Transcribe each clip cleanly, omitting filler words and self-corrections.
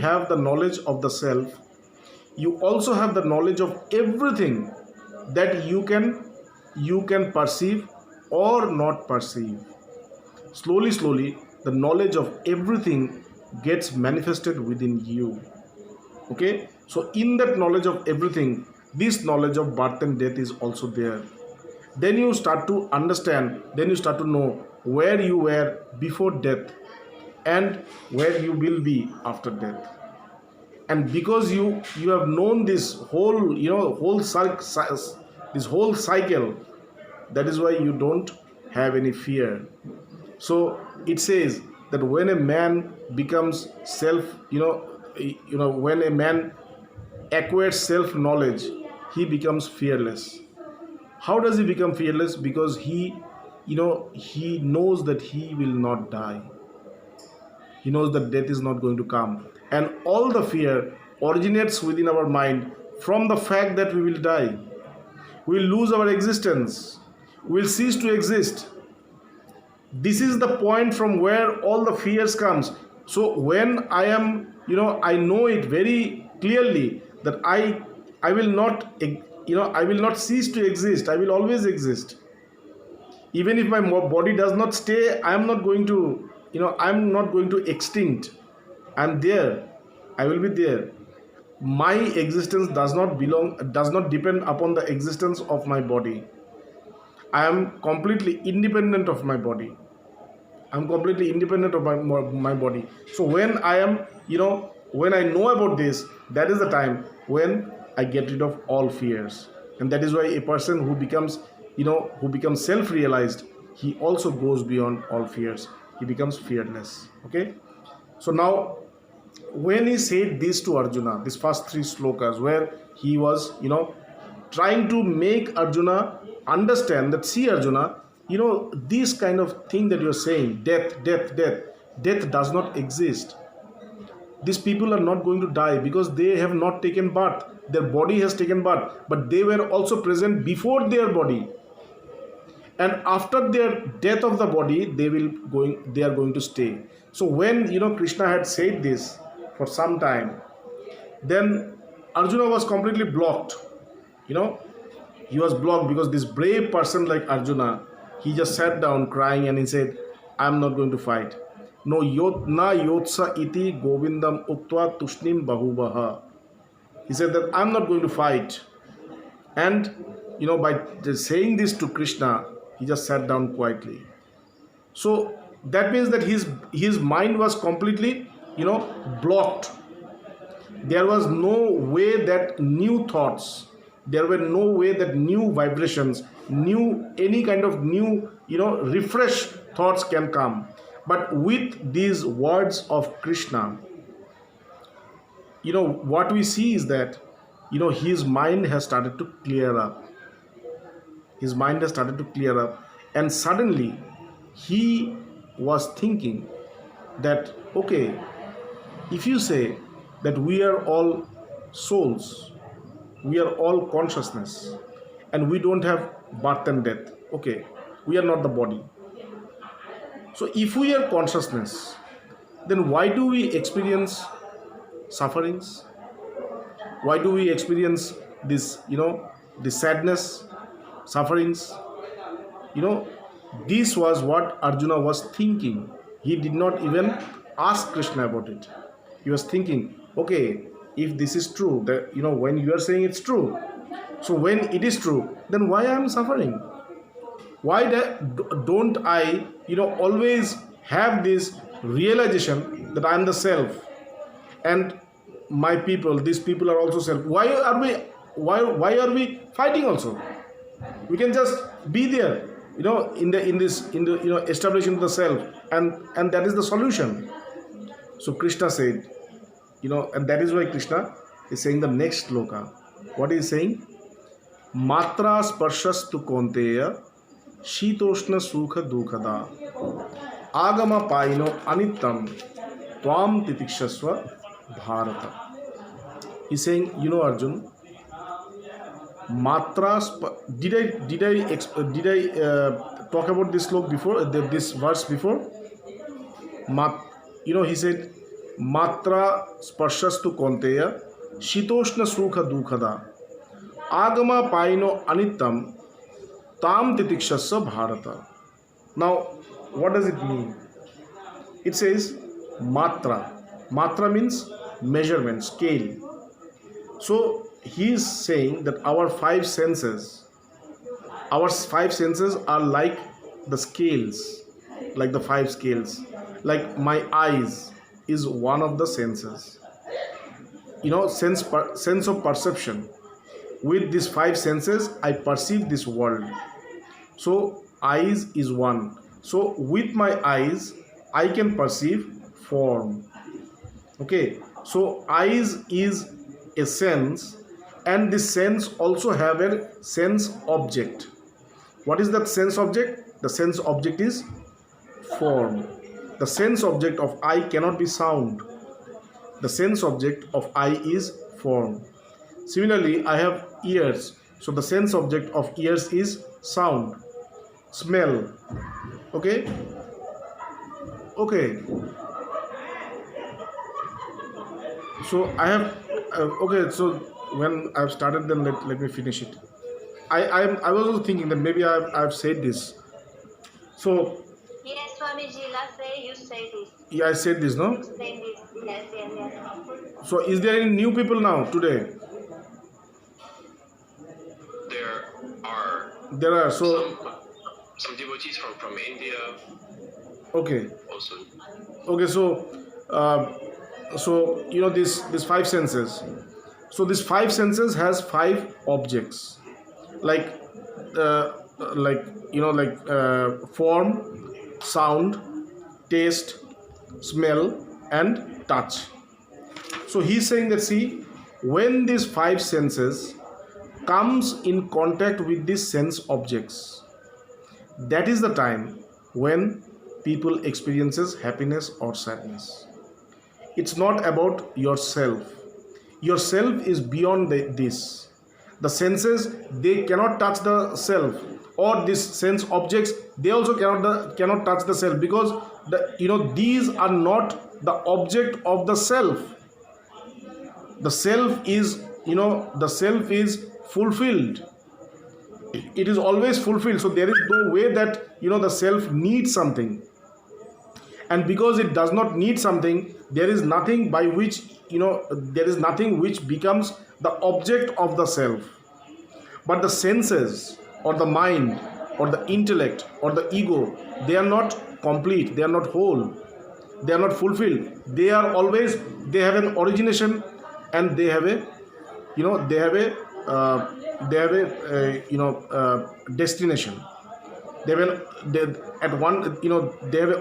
have the knowledge of the self, you also have the knowledge of everything that you can perceive or not perceive. Slowly, the knowledge of everything gets manifested within you. Okay, so in that knowledge of everything, this knowledge of birth and death is also there. Then you start to understand, then you start to know where you were before death and where you will be after death. And because you have known this whole this whole cycle, that is why you don't have any fear. So it says that when a man becomes self, when a man acquires self knowledge, he becomes fearless. How does he become fearless? Because he knows that he will not die. He knows that death is not going to come. And all the fear originates within our mind from the fact that we will die. We will lose our existence. We will cease to exist. This is the point from where all the fears comes. So when I am, I know it very clearly that I will not, I will not cease to exist. I will always exist. Even if my body does not stay, I am not going to, I'm not going to extinct. I'm there. I will be there. My existence does not depend upon the existence of my body. I am completely independent of my body. I'm completely independent of my body. So when I am, when I know about this, that is the time when I get rid of all fears. And that is why a person who becomes, self-realized, he also goes beyond all fears. He becomes fearless. Okay. So now, when he said this to Arjuna, these first three slokas, where he was, trying to make Arjuna understand that, see Arjuna, this kind of thing that you're saying, death does not exist. These people are not going to die because they have not taken birth. Their body has taken birth, but they were also present before their body. And after their death of the body, they are going to stay. So when Krishna had said this for some time, then Arjuna was completely blocked. He was blocked because this brave person like Arjuna, he just sat down crying and he said, I'm not going to fight. No na yotsa iti govindam uktva tushnim bahubaha. He said that I'm not going to fight. And by just saying this to Krishna, he just sat down quietly. So that means that his mind was completely blocked. There was no way that new thoughts, there were no way that new vibrations, any kind of new refresh thoughts can come. But with these words of Krishna, what we see is that his mind has started to clear up. His mind has started to clear up, and suddenly he was thinking that, okay, if you say that we are all souls, we are all consciousness, and we don't have birth and death, okay, we are not the body. So if we are consciousness, then why do we experience sufferings? Why do we experience this, this sadness, sufferings? This was what Arjuna was thinking. He did not even ask Krishna about it. He was thinking, okay, if this is true, that when you are saying it's true, so when it is true, then why I am suffering? Why don't I always have this realization that I am the self, and my people, these people are also self? Why are we fighting also? We can just be there, in the establishing the self, and that is the solution. So Krishna said, and that is why Krishna is saying the next sloka. What is saying? Matra sparshas konteya shitoshna sukha dukhada agama paino anittam tvam titikshasva bharata. He's saying, Arjun, Matras. Did I talk about this slok before? This verse before? He said, matra sparshastu konteya shitoshna sukha dukhada agama paino anittam tam titikshasya bharata. Now, what does it mean? It says matra. Matra means measurement, scale. So he is saying that our five senses are like the scales, like the five scales. Like my eyes is one of the senses. Sense of perception. With these five senses, I perceive this world. So eyes is one. So with my eyes, I can perceive form. Okay. So eyes is a sense, and this sense also have a sense object. What is that sense object? The sense object is form. The sense object of eye cannot be sound. The sense object of eye is form. Similarly, I have ears. So the sense object of ears is sound, smell. Okay. Okay. So I have okay. So when I've started, then let me finish it. I was also thinking that maybe I've said this. So Yes, Swamiji, last day you said this. yeah, I said this, no? You said this. Yes. So is there any new people now today? There are So some devotees from India okay. also. Okay. So these five senses. So these five senses has five objects, like form, sound, taste, smell, and touch. So he's saying that, see, when these five senses comes in contact with these sense objects, that is the time when people experiences happiness or sadness. It's not about yourself. Yourself is beyond this. The senses, they cannot touch the self, or these sense objects, they also cannot touch the self, because these are not the object of the self. The self is fulfilled. It is always fulfilled. So there is no way that the self needs something. And because it does not need something, there is nothing by which there is nothing which becomes the object of the self. But the senses, or the mind, or the intellect, or the ego, they are not complete, they are not whole, they are not fulfilled. They are always, they have an origination, and they have a destination. They have an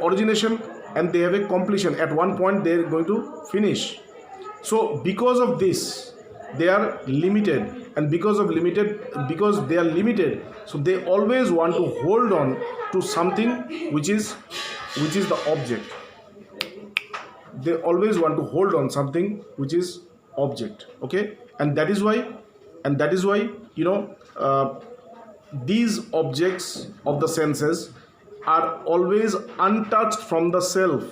origination, and they have a completion. At one point they are going to finish. So because of this, they are limited, and because they are limited, so they always want to hold on to something which is the object. They always want to hold on something which is object. Okay. And that is why these objects of the senses are always untouched from the self.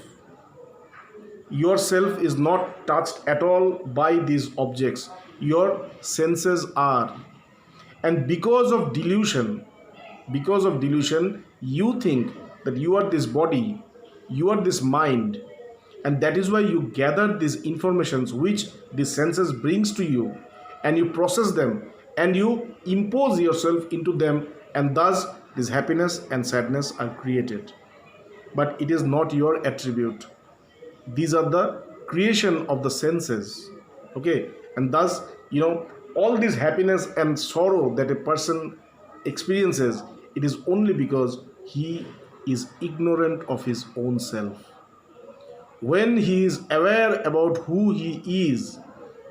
Yourself is not touched at all by these objects. Your senses are. And because of delusion, you think that you are this body, you are this mind, and that is why you gather these informations which the senses brings to you, and you process them, and you impose yourself into them, and thus this happiness and sadness are created. But it is not your attribute. These are the creation of the senses. Okay. And thus all this happiness and sorrow that a person experiences, it is only because he is ignorant of his own self. When he is aware about who he is,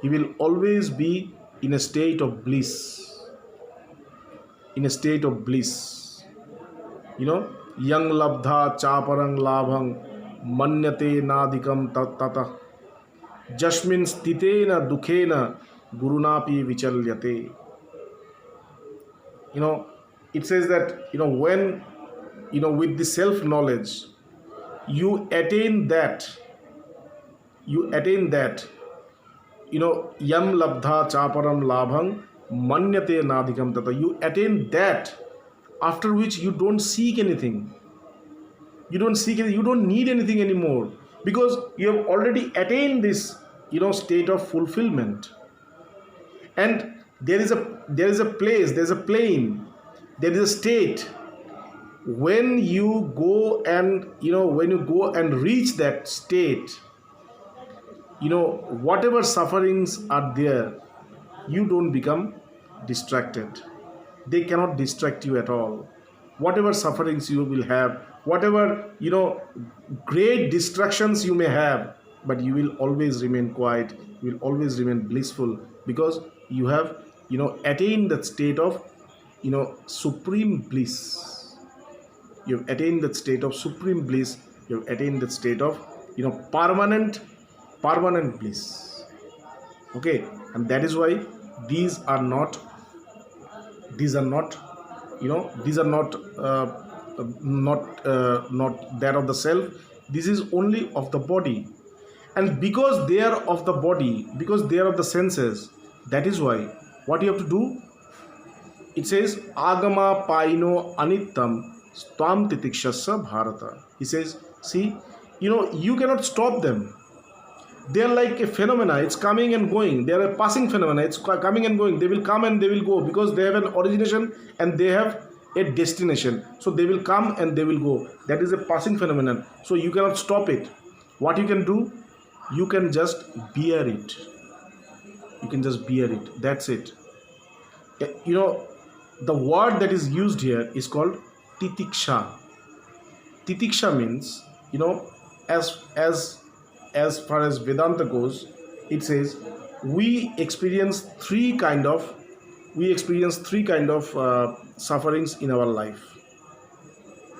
he will always be in a state of bliss. Yang labdha chaparang labhang manyate nadikam tata jasmin stitena dukhena gurunapi vichalyate. It says that when with the self knowledge you attain that, you attain that, yam labdha chaparam labhang manyate nadhikam tata. You attain that, after which you don't seek anything. You don't seek it, you don't need anything anymore, because you have already attained this, state of fulfillment. And there is a place, there's a plane, there is a state. When you go and reach that state, whatever sufferings are there, you don't become distracted. They cannot distract you at all. Whatever sufferings you will have, whatever great distractions you may have, but you will always remain quiet, you will always remain blissful, because you have attained that state of supreme bliss. You have attained that state of supreme bliss. You have attained that state of permanent bliss. Okay, and that is why these are not not that of the self. This is only of the body. And because they are of the body, because they are of the senses, that is why what you have to do, it says agama paino anittam stam titikshasya bharata. He says, see, you cannot stop them. They are like a phenomena. It's coming and going. They are a passing phenomena. It's coming and going. They will come and they will go, because they have an origination and they have a destination. So they will come and they will go. That is a passing phenomenon. So you cannot stop it. What you can do, you can just bear it. You can just bear it. That's it. The word that is used here is called titiksha. Titiksha means, as far as Vedanta goes, it says we experience three kind of sufferings in our life.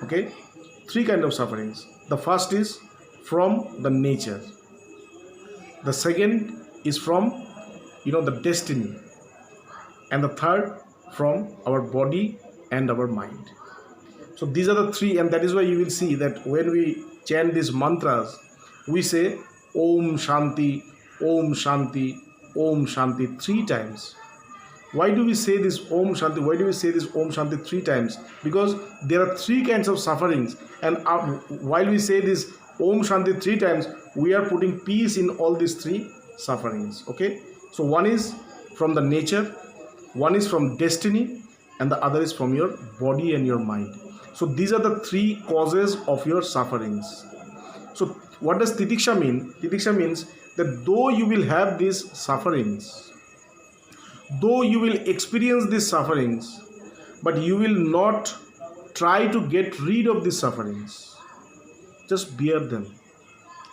Okay, three kind of sufferings. The first is from the nature. The second is from the destiny, and the third from our body and our mind. So these are the three, and that is why you will see that when we chant these mantras, we say Om Shanti, Om Shanti, Om Shanti 3 times. Why do we say this Om Shanti? Why do we say this Om Shanti 3 times? Because there are 3 kinds of sufferings, and while we say this Om Shanti 3 times, we are putting peace in all these 3 sufferings. Okay, so one is from the nature, one is from destiny, and the other is from your body and your mind. So these are the 3 causes of your sufferings. So what does titiksha mean? Titiksha means that though you will have these sufferings, though you will experience these sufferings, but you will not try to get rid of these sufferings. Just bear them,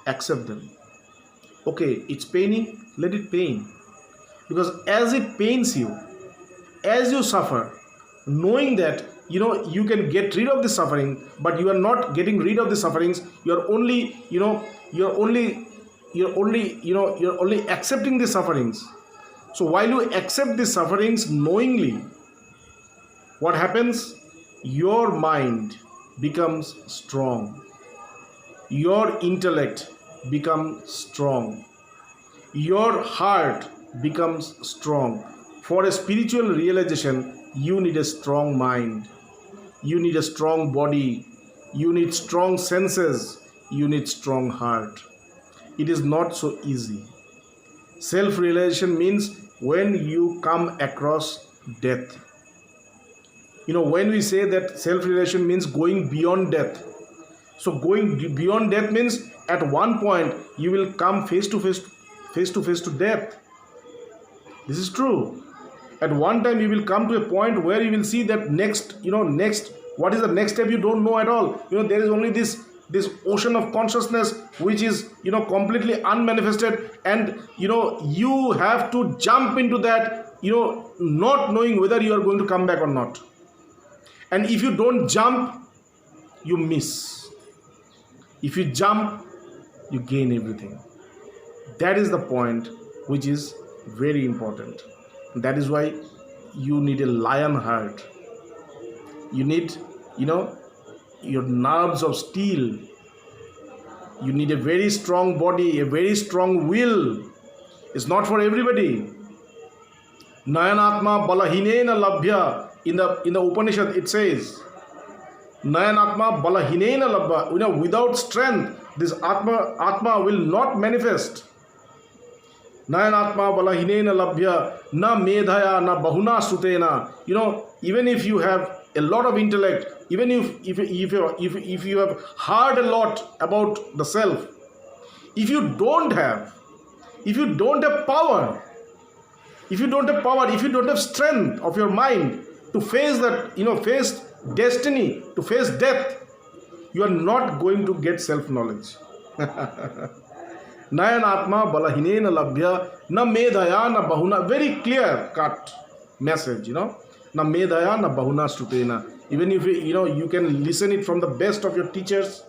accept them. Okay, it's paining, let it pain. Because as it pains you, as you suffer, knowing that you can get rid of the suffering, but you are not getting rid of the sufferings, you're only accepting the sufferings. So while you accept the sufferings knowingly, what happens? Your mind becomes strong, your intellect becomes strong, your heart becomes strong. For a spiritual realization, you need a strong mind, you need a strong body, you need strong senses, you need strong heart. It is not so easy. Self-realization means when you come across death. When we say that self-realization means going beyond death. So going beyond death means at one point you will come face to face to death. This is true. At one time you will come to a point where you will see that next, what is the next step, you don't know at all. There is only this ocean of consciousness which is completely unmanifested, and you have to jump into that, not knowing whether you are going to come back or not. And if you don't jump, you miss. If you jump, you gain everything. That is the point which is very important. That is why you need a lion heart. You need your nerves of steel. You need a very strong body, a very strong will. It's not for everybody. Nayanatma balahinena labhya. In the Upanishad it says, Nayanatma balahinena labhya. Without strength, this Atma will not manifest. Nayanatma balahinena labhya na medhaya na bahuna sutena. Even if you have a lot of intellect, even if you have heard a lot about the self, if you don't have power, if you don't have strength of your mind to face that, face destiny, to face death, you are not going to get self-knowledge. Nayan Atma balahinena labhya na medhaya na bahuna. Very clear cut message, Na medhaya na bahuna sutena. Even if you can listen it from the best of your teachers,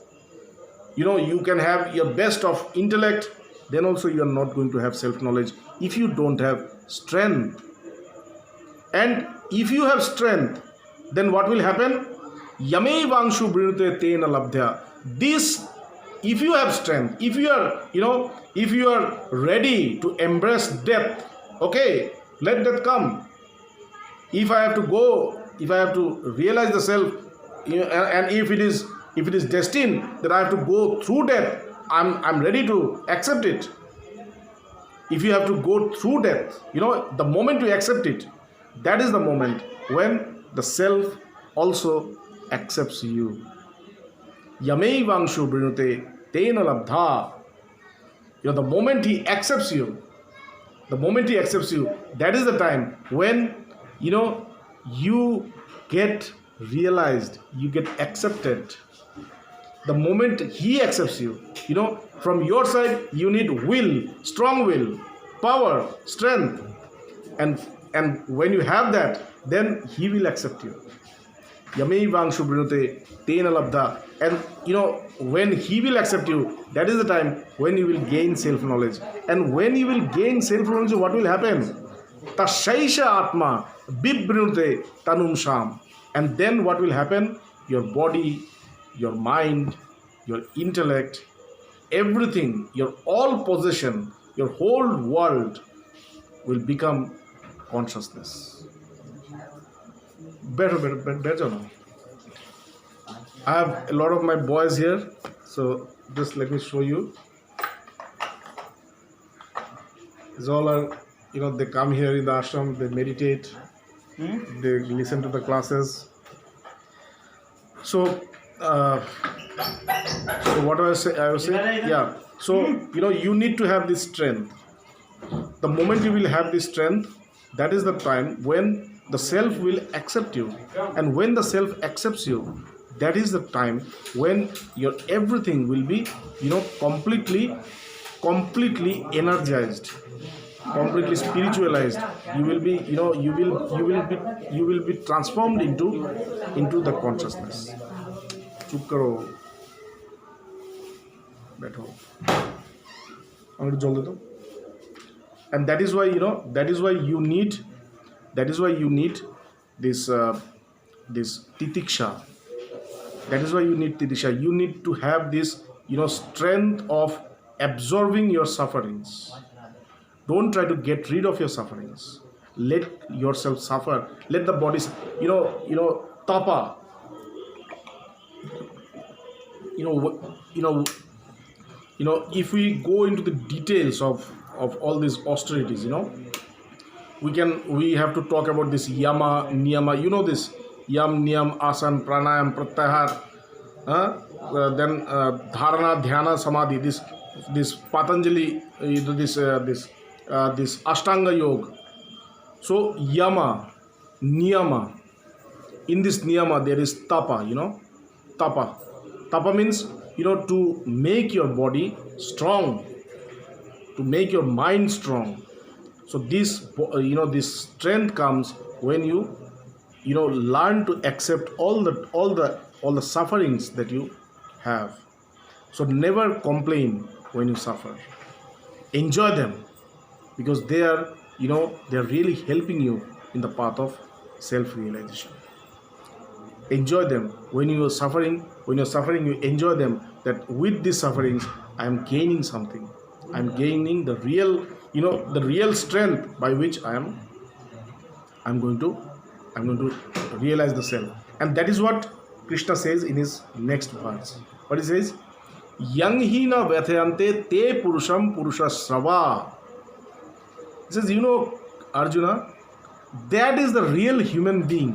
you can have your best of intellect, then also you are not going to have self-knowledge if you don't have strength. And if you have strength, then what will happen? Yame vangshu brinute tena labdhya. This, if you have strength, if you are ready to embrace death, okay, let death come. If I have to realize the self, and if it is destined that I have to go through death, I'm ready to accept it. If you have to go through death, the moment you accept it, that is the moment when the self also accepts you. Yamei vangshu brinute tena labdha. The moment he accepts you, that is the time when you get realized, you get accepted. The moment he accepts you, from your side you need will, strong will, power, strength, and when you have that, then he will accept you. Yamei vangshu brinute tena labdha. And when he will accept you, that is the time when you will gain self-knowledge. And when you will gain self-knowledge, what will happen? Tashaisha atma bibrinute tanum sham. And then what will happen? Your body, your mind, your intellect, everything, your all possession, your whole world will become consciousness. Better now. I have a lot of my boys here, so just let me show you. These all are, they come here in the ashram, they meditate, they listen to the classes. So what I was saying, yeah. So you need to have this strength. The moment you will have this strength, that is the time when the self will accept you, and when the self accepts you, that is the time when your everything will be, completely energized, completely spiritualized. You will be, you will be transformed into the consciousness. Chup karo, बैठो, अंग्रेज जल दे दो. And that is why you need this titiksha. That is why you need titisha. You need to have this, strength of absorbing your sufferings. Don't try to get rid of your sufferings. Let yourself suffer. Let the body, tapa. If we go into the details of all these austerities, we have to talk about this yama, niyama. This yam, niyam, asan, pranayam, pratyahar, then dharana, dhyana, samadhi. This Patanjali, this Ashtanga Yoga. So yama, niyama. In this niyama there is tapa. Tapa. Tapa means to make your body strong, to make your mind strong. So this this strength comes when you learn to accept all the sufferings that you have. So never complain when you suffer. Enjoy them, because they are really helping you in the path of self-realization. Enjoy them. When you're suffering, you enjoy them. that with these sufferings I am gaining something. I am gaining the real, the real strength by which I'm going to realize the self. And that is what Krishna says in his next verse. What he says? Yang hi na vyathayante te purusham purushasrava. He says, Arjuna, that is the real human being